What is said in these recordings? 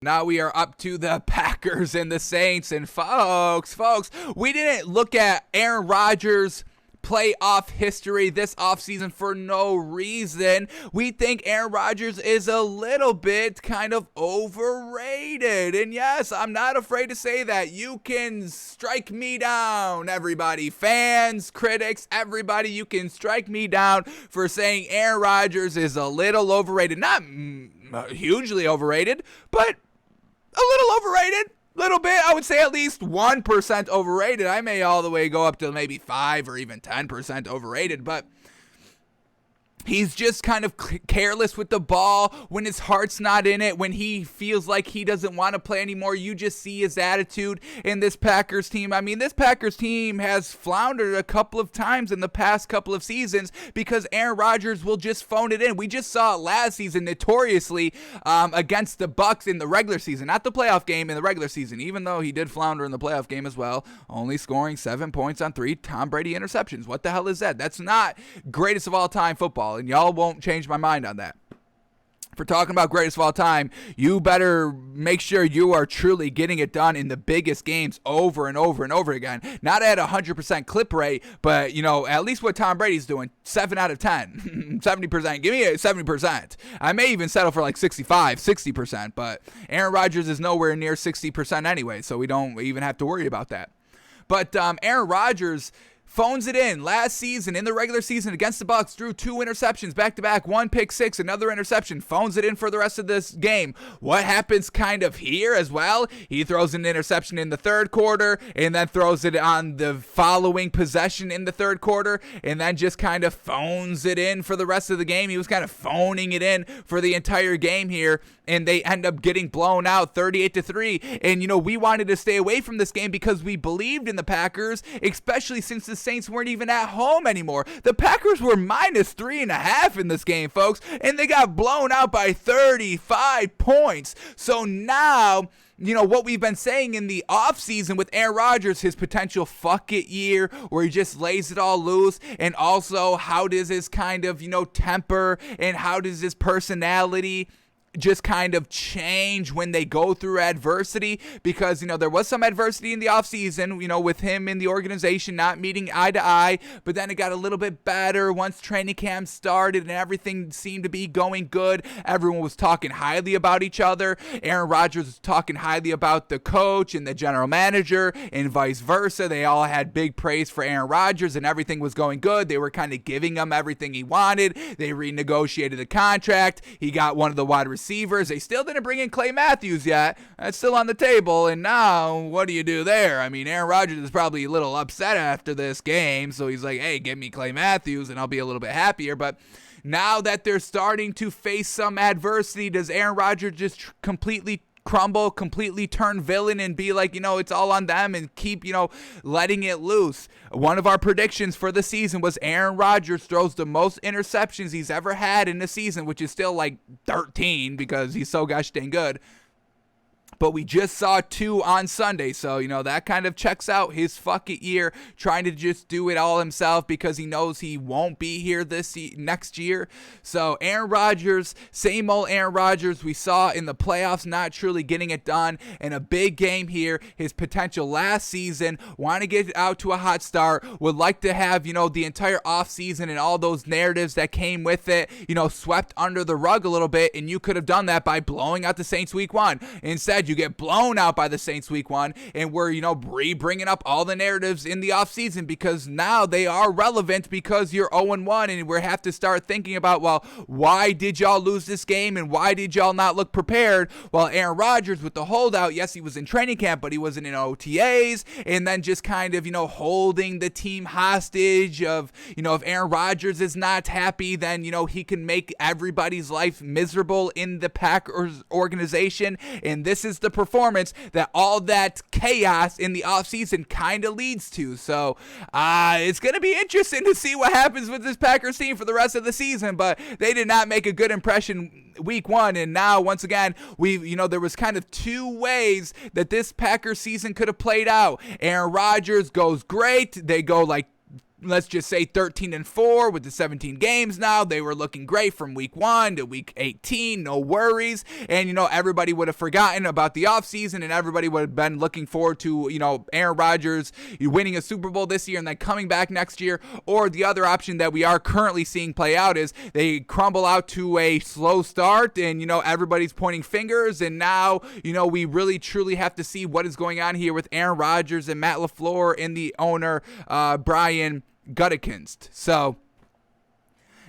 Now we are up to the Packers and the Saints. And folks, we didn't look at Aaron Rodgers' playoff history this offseason for no reason. We think Aaron Rodgers is a little bit kind of overrated. And yes, I'm not afraid to say that. You can strike me down, everybody. Fans, critics, everybody, you can strike me down for saying Aaron Rodgers is a little overrated. Not hugely overrated, but a little overrated. Little bit, I would say at least 1% overrated. I may all the way go up to maybe 5 or even 10% overrated, but he's just kind of careless with the ball when his heart's not in it, when he feels like he doesn't want to play anymore. You just see his attitude in this Packers team. I mean, this Packers team has floundered a couple of times in the past couple of seasons because Aaron Rodgers will just phone it in. We just saw it last season notoriously against the Bucs in the regular season, not the playoff game, in the regular season, even though he did flounder in the playoff game as well, only scoring 7 points on 3 Tom Brady interceptions. What the hell is that? That's not greatest of all time football. And y'all won't change my mind on that. For talking about greatest of all time, you better make sure you are truly getting it done in the biggest games over and over and over again. Not at 100% clip rate, but, at least what Tom Brady's doing, 7 out of 10, 70%. Give me a 70%. I may even settle for like 65, 60%, but Aaron Rodgers is nowhere near 60% anyway, so we don't even have to worry about that. But Aaron Rodgers phones it in. Last season, in the regular season against the Bucs, threw 2 interceptions back-to-back, 1 pick six, another interception, phones it in for the rest of this game. What happens kind of here as well? He throws an interception in the third quarter, and then throws it on the following possession in the third quarter, and then just kind of phones it in for the rest of the game. He was kind of phoning it in for the entire game here, and they end up getting blown out 38-3. And, we wanted to stay away from this game because we believed in the Packers, especially since the Saints weren't even at home anymore. The Packers were minus 3.5 in this game, folks, and they got blown out by 35 points. So now, what we've been saying in the offseason with Aaron Rodgers, his potential fuck it year where he just lays it all loose, and also how does his kind of, temper and how does his personality just kind of change when they go through adversity, because there was some adversity in the offseason, with him in the organization not meeting eye to eye, but then it got a little bit better once training camp started and everything seemed to be going good. Everyone was talking highly about each other. Aaron Rodgers was talking highly about the coach and the general manager, and vice versa. They all had big praise for Aaron Rodgers and everything was going good. They were kind of giving him everything he wanted. They renegotiated the contract. He got one of the wide receivers. They still didn't bring in Clay Matthews yet. That's still on the table. And now, what do you do there? I mean, Aaron Rodgers is probably a little upset after this game. So he's like, hey, give me Clay Matthews and I'll be a little bit happier. But now that they're starting to face some adversity, does Aaron Rodgers just completely crumble, completely turn villain and be like, it's all on them and keep, letting it loose? One of our predictions for the season was Aaron Rodgers throws the most interceptions he's ever had in the season, which is still like 13 because he's so gosh dang good. But we just saw 2 on Sunday, so, that kind of checks out his fuck it year, trying to just do it all himself because he knows he won't be here next year. So Aaron Rodgers, same old Aaron Rodgers we saw in the playoffs, not truly getting it done. In a big game here, his potential last season, want to get out to a hot start, would like to have, the entire offseason and all those narratives that came with it, swept under the rug a little bit, and you could have done that by blowing out the Saints week 1. Instead, you get blown out by the Saints week 1, and we're, bringing up all the narratives in the offseason because now they are relevant because you're 0-1, and we have to start thinking about, well, why did y'all lose this game, and why did y'all not look prepared? Well, Aaron Rodgers with the holdout, yes, he was in training camp, but he wasn't in OTAs, and then just kind of, holding the team hostage of, if Aaron Rodgers is not happy, then, he can make everybody's life miserable in the Packers organization, and this is the performance that all that chaos in the offseason kind of leads to. So it's going to be interesting to see what happens with this Packers team for the rest of the season, but they did not make a good impression week 1, and now once again there was kind of 2 ways that this Packers season could have played out. Aaron Rodgers goes great, they go like let's just say 13-4 with the 17 games now. They were looking great from week 1 to week 18, no worries. And, everybody would have forgotten about the offseason, and everybody would have been looking forward to, Aaron Rodgers winning a Super Bowl this year and then coming back next year. Or the other option that we are currently seeing play out is they crumble out to a slow start, and, everybody's pointing fingers. And now, we really truly have to see what is going on here with Aaron Rodgers and Matt LaFleur and the owner, Brian Gutekunst. So,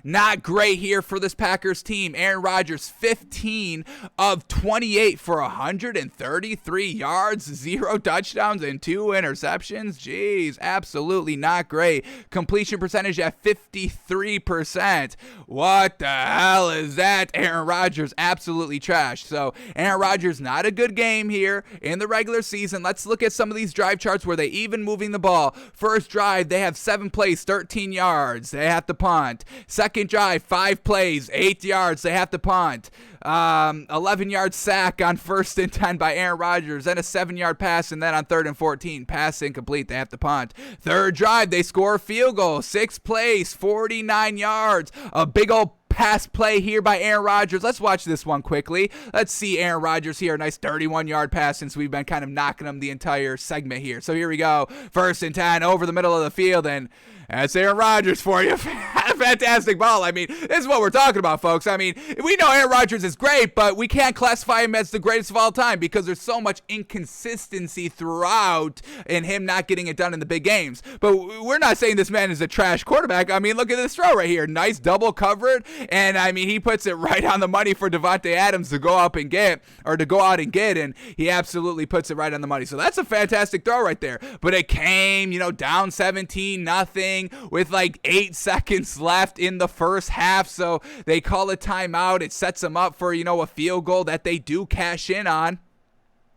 not great here for this Packers team. Aaron Rodgers, 15 of 28 for 133 yards, 0 touchdowns, and 2 interceptions. Jeez, absolutely not great. Completion percentage at 53%. What the hell is that? Aaron Rodgers, absolutely trash. So, Aaron Rodgers, not a good game here in the regular season. Let's look at some of these drive charts where they even moving the ball. First drive, they have 7 plays, 13 yards. They have to punt. Second drive, 5 plays, 8 yards. They have to punt. 11-yard sack on 1st and 10 by Aaron Rodgers. Then a 7-yard pass, and then on 3rd and 14, pass incomplete. They have to punt. Third drive, they score a field goal. 6 plays, 49 yards. A big old pass play here by Aaron Rodgers. Let's watch this one quickly. Let's see Aaron Rodgers here. A nice 31-yard pass, since we've been kind of knocking him the entire segment here. So here we go. 1st and 10 over the middle of the field, and that's Aaron Rodgers for you. Fantastic ball. I mean, this is what we're talking about, folks. I mean, we know Aaron Rodgers is great, but we can't classify him as the greatest of all time because there's so much inconsistency throughout in him not getting it done in the big games. But we're not saying this man is a trash quarterback. I mean, look at this throw right here. Nice double covered, and I mean, he puts it right on the money for Devontae Adams to go out and get, and he absolutely puts it right on the money. So that's a fantastic throw right there. But it came, down 17-0 with like 8 seconds left in the first half. So they call a timeout. It sets them up for, a field goal that they do cash in on.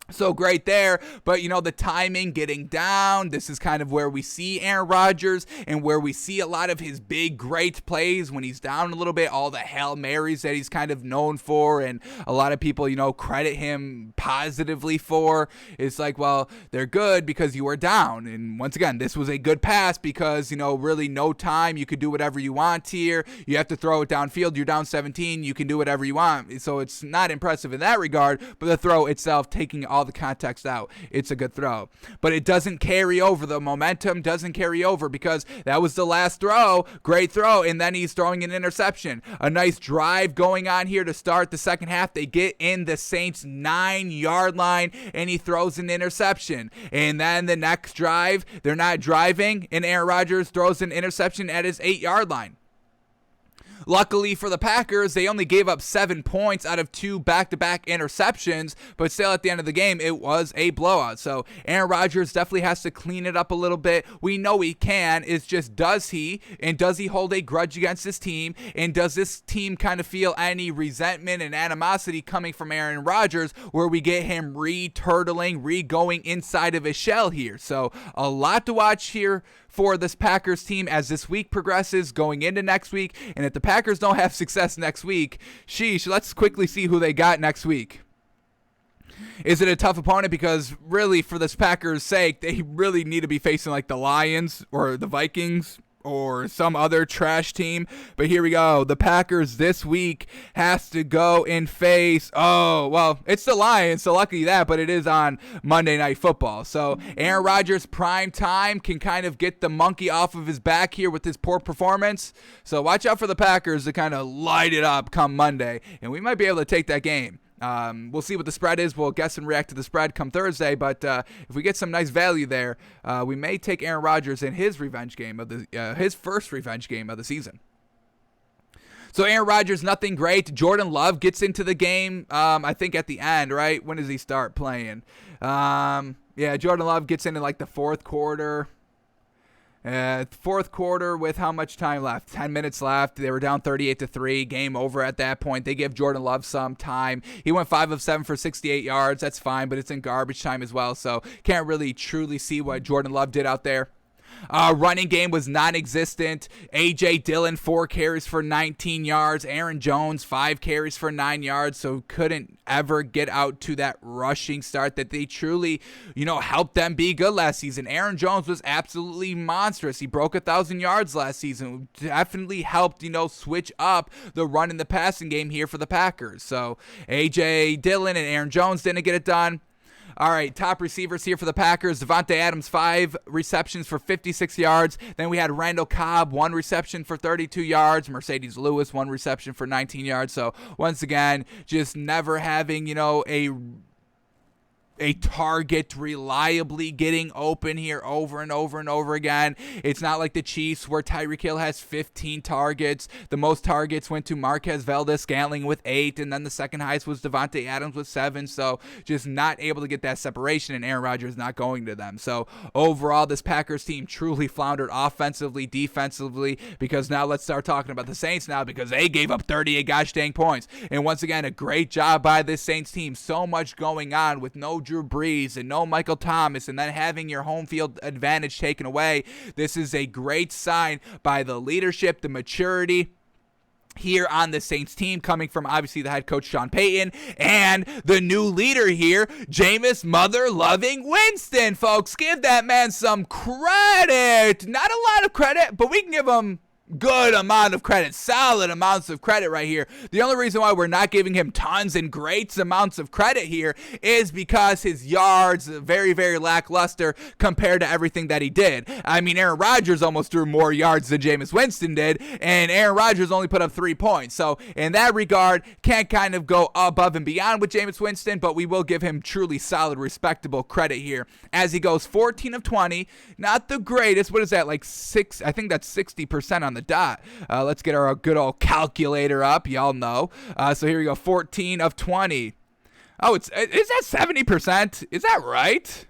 So great there, but the timing getting down, this is kind of where we see Aaron Rodgers and where we see a lot of his big, great plays when he's down a little bit, all the Hail Marys that he's kind of known for, and a lot of people, credit him positively for. It's like, well, they're good because you were down, and once again, this was a good pass because, really no time, you could do whatever you want here, you have to throw it downfield, you're down 17, you can do whatever you want, so it's not impressive in that regard, but the throw itself, taking all the context out, it's a good throw. But it doesn't carry over. The momentum doesn't carry over because that was the last throw. Great throw, and then he's throwing an interception. A nice drive going on here to start the second half. They get in the Saints' 9-yard line, and he throws an interception. And then the next drive, they're not driving, and Aaron Rodgers throws an interception at his 8-yard line. Luckily for the Packers, they only gave up 7 points out of 2 back-to-back interceptions, but still at the end of the game, it was a blowout. So Aaron Rodgers definitely has to clean it up a little bit. We know he can. It's just, does he? And does he hold a grudge against this team? And does this team kind of feel any resentment and animosity coming from Aaron Rodgers where we get him re-turtling, re-going inside of his shell here? So a lot to watch here for this Packers team as this week progresses going into next week. And if the Packers don't have success next week, sheesh, let's quickly see who they got next week. Is it a tough opponent? Because really, for this Packers' sake, they really need to be facing like the Lions or the Vikings or some other trash team. But here we go. The Packers this week has to go and face, it's the Lions, so lucky that, but it is on Monday Night Football. So Aaron Rodgers prime time can kind of get the monkey off of his back here with his poor performance. So watch out for the Packers to kind of light it up come Monday, and we might be able to take that game. We'll see what the spread is. We'll guess and react to the spread come Thursday. But if we get some nice value there, we may take Aaron Rodgers in his revenge game of his first revenge game of the season. So Aaron Rodgers, nothing great. Jordan Love gets into the game, I think at the end, right? When does he start playing? Jordan Love gets in like the fourth quarter. Fourth quarter with how much time left? 10 minutes left. They were down 38-3. Game over at that point. They give Jordan Love some time. He went 5 of 7 for 68 yards. That's fine, but it's in garbage time as well. So can't really truly see what Jordan Love did out there. Running game was non-existent. A.J. Dillon, 4 carries for 19 yards. Aaron Jones, 5 carries for 9 yards. So couldn't ever get out to that rushing start that they truly, helped them be good last season. Aaron Jones was absolutely monstrous. He broke 1,000 yards last season. Definitely helped, switch up the run in the passing game here for the Packers. So A.J. Dillon and Aaron Jones didn't get it done. All right, top receivers here for the Packers. Devontae Adams, 5 receptions for 56 yards. Then we had Randall Cobb, 1 reception for 32 yards. Mercedes Lewis, 1 reception for 19 yards. So once again, just never having, a target reliably getting open here over and over and over again. It's not like the Chiefs where Tyreek Hill has 15 targets. The most targets went to Marquez Valdes-Scantling with 8, and then the second highest was Devontae Adams with 7. So just not able to get that separation, and Aaron Rodgers not going to them. So overall, this Packers team truly floundered offensively, defensively, because now let's start talking about the Saints now, because they gave up 38 gosh dang points. And once again, a great job by this Saints team. So much going on with no Drew Brees and no Michael Thomas, and then having your home field advantage taken away. This is a great sign by the leadership, the maturity here on the Saints team, coming from obviously the head coach Sean Payton and the new leader here, Jameis mother-loving Winston. Folks, give that man some credit. Not a lot of credit, but we can give him good amount of credit, solid amounts of credit right here. The only reason why we're not giving him tons and great amounts of credit here is because his yards very, very lackluster compared to everything that he did. I mean, Aaron Rodgers almost threw more yards than Jameis Winston did, and Aaron Rodgers only put up 3 points. So in that regard, can't kind of go above and beyond with Jameis Winston, but we will give him truly solid, respectable credit here as he goes 14 of 20. Not the greatest. What is that, like 6? I think that's 60% on the dot. Let's get our good old calculator up. Y'all know. So here we go. 14 of 20. Oh, is that 70%? Is that right?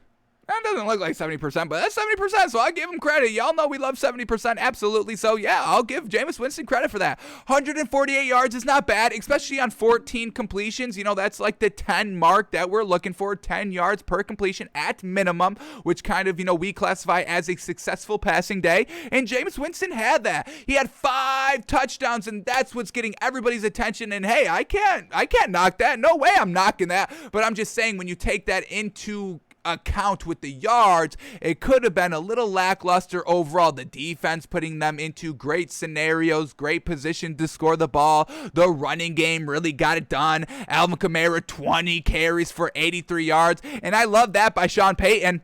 That doesn't look like 70%, but that's 70%, so I give him credit. Y'all know we love 70%, absolutely. So, yeah, I'll give Jameis Winston credit for that. 148 yards is not bad, especially on 14 completions. That's like the 10 mark that we're looking for, 10 yards per completion at minimum, which kind of, we classify as a successful passing day. And Jameis Winston had that. He had 5 touchdowns, and that's what's getting everybody's attention. And, hey, I can't knock that. No way I'm knocking that. But I'm just saying, when you take that into account with the yards, it could have been a little lackluster overall. The defense putting them into great scenarios, great position to score the ball. The running game really got it done. Alvin Kamara, 20 carries for 83 yards. And I love that by Sean Payton,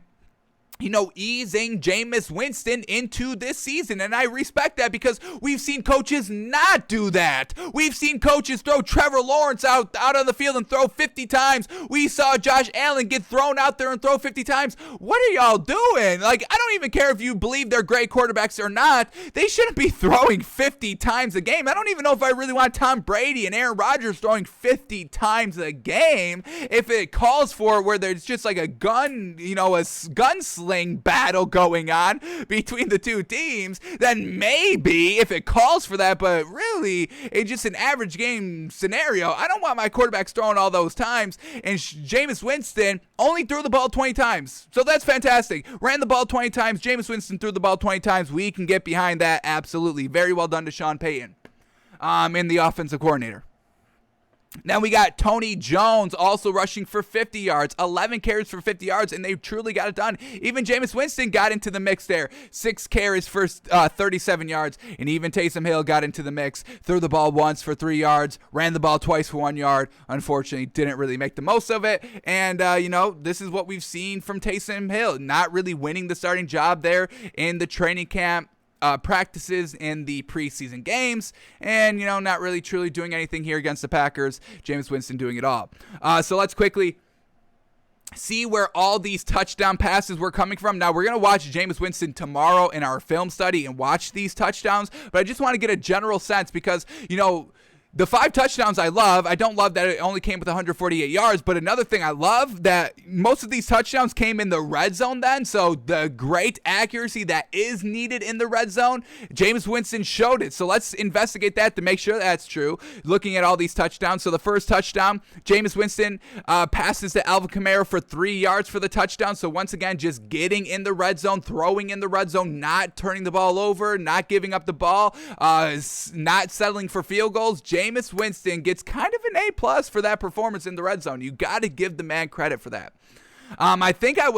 easing Jameis Winston into this season. And I respect that because we've seen coaches not do that. We've seen coaches throw Trevor Lawrence out on the field and throw 50 times. We saw Josh Allen get thrown out there and throw 50 times. What are y'all doing? I don't even care if you believe they're great quarterbacks or not. They shouldn't be throwing 50 times a game. I don't even know if I really want Tom Brady and Aaron Rodgers throwing 50 times a game. If it calls for where there's just like a gun, a gunslinger battle going on between the two teams, then maybe if it calls for that, but really it's just an average game scenario. I don't want my quarterbacks throwing all those times, and Jameis Winston only threw the ball 20 times, so that's fantastic. Ran the ball 20 times, Jameis Winston threw the ball 20 times. We can get behind that, absolutely. Very well done to Sean Payton, in the offensive coordinator. Now we got Tony Jones also rushing for 50 yards, 11 carries for 50 yards, and they truly got it done. Even Jameis Winston got into the mix there, 6 carries for 37 yards, and even Taysom Hill got into the mix, threw the ball once for 3 yards, ran the ball twice for 1 yard. Unfortunately, didn't really make the most of it, and this is what we've seen from Taysom Hill, not really winning the starting job there in the training camp practices in the preseason games, and not really truly doing anything here against the Packers. Jameis Winston doing it all. So let's quickly see where all these touchdown passes were coming from. Now we're going to watch Jameis Winston tomorrow in our film study and watch these touchdowns, but I just want to get a general sense because The 5 touchdowns I love. I don't love that it only came with 148 yards, but another thing I love that most of these touchdowns came in the red zone then, so the great accuracy that is needed in the red zone, Jameis Winston showed it. So let's investigate that to make sure that's true. Looking at all these touchdowns, so the first touchdown, Jameis Winston passes to Alvin Kamara for 3 yards for the touchdown. So once again, just getting in the red zone, throwing in the red zone, not turning the ball over, not giving up the ball, not settling for field goals. Jameis Winston gets kind of an A+ for that performance in the red zone. You got to give the man credit for that. I think I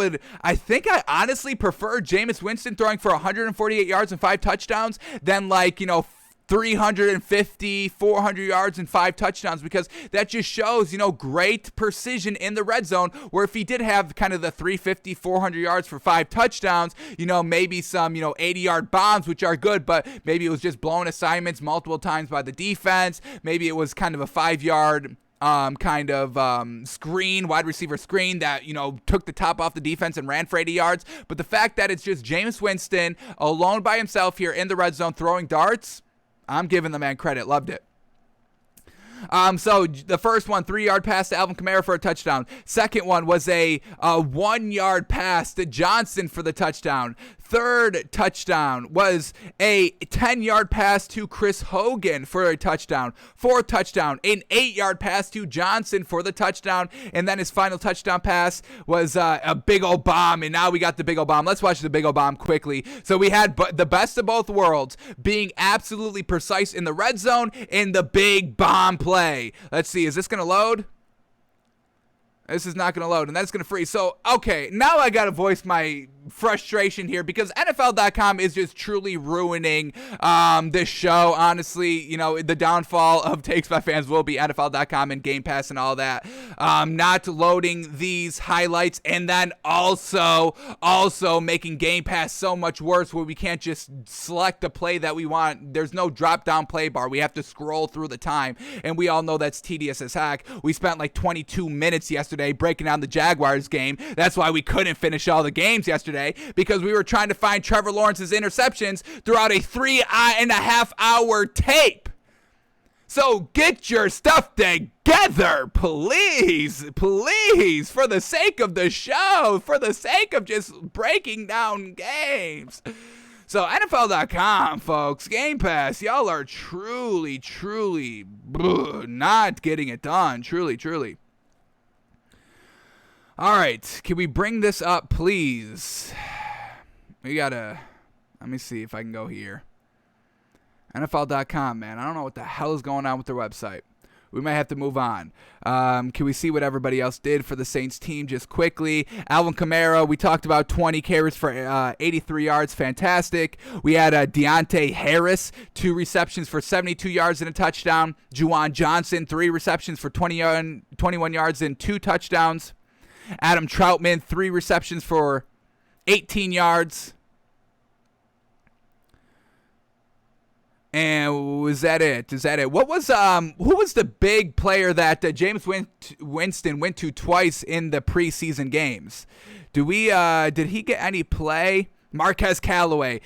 honestly prefer Jameis Winston throwing for 148 yards and 5 touchdowns than 350, 400 yards and 5 touchdowns, because that just shows, great precision in the red zone, where if he did have kind of the 350, 400 yards for 5 touchdowns, maybe some, 80-yard bombs, which are good, but maybe it was just blown assignments multiple times by the defense. Maybe it was kind of a 5-yard screen, wide receiver screen that, took the top off the defense and ran for 80 yards. But the fact that it's just Jameis Winston alone by himself here in the red zone throwing darts, I'm giving the man credit. Loved it. So the first one, 3-yard pass to Alvin Kamara for a touchdown. Second one was a 1-yard pass to Johnson for the touchdown. Third touchdown was a 10-yard pass to Chris Hogan for a touchdown. Fourth touchdown, an 8-yard pass to Johnson for the touchdown. And then his final touchdown pass was a big old bomb. And now we got the big old bomb. Let's watch the big old bomb quickly. So we had the best of both worlds, being absolutely precise in the red zone and the big bomb play. Let's see, is this going to load? This is not going to load, and that's going to freeze. So, okay, now I got to voice my frustration here, because NFL.com is just truly ruining this show. Honestly, the downfall of Takes by Fans will be NFL.com and Game Pass and all that. Not loading these highlights, and then also making Game Pass so much worse, where we can't just select the play that we want. There's no drop-down play bar. We have to scroll through the time, and we all know that's tedious as heck. We spent like 22 minutes yesterday breaking down the Jaguars game. That's why we couldn't finish all the games yesterday, because we were trying to find Trevor Lawrence's interceptions throughout a 3.5-hour tape. So get your stuff together, please, for the sake of the show, for the sake of just breaking down games. So NFL.com, folks, Game Pass, y'all are truly not getting it done. Truly. All right, can we bring this up, please? Let me see if I can go here. NFL.com, man. I don't know what the hell is going on with their website. We might have to move on. Can we see what everybody else did for the Saints team just quickly? Alvin Kamara, we talked about 20 carries for 83 yards. Fantastic. We had Deontay Harris, 2 receptions for 72 yards and a touchdown. Juwan Johnson, 3 receptions for 21 yards and 2 touchdowns. Adam Troutman, 3 receptions for 18 yards. And was that it? What was who was the big player that Jameis Winston went to twice in the preseason games? Did he get any play? Marquez Callaway,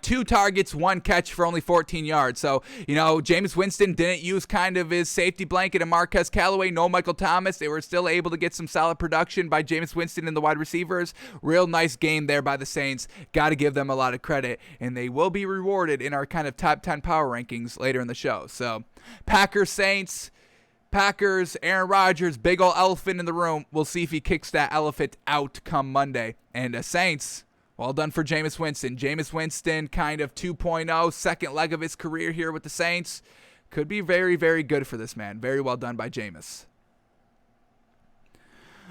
2 targets, 1 catch for only 14 yards. So, Jameis Winston didn't use kind of his safety blanket and Marquez Callaway, no Michael Thomas. They were still able to get some solid production by Jameis Winston and the wide receivers. Real nice game there by the Saints. Got to give them a lot of credit, and they will be rewarded in our kind of top 10 power rankings later in the show. So, Packers, Saints. Packers, Aaron Rodgers, big old elephant in the room. We'll see if he kicks that elephant out come Monday. And Saints, well done for Jameis Winston. Jameis Winston, kind of 2.0, second leg of his career here with the Saints. Could be very, very good for this man. Very well done by Jameis.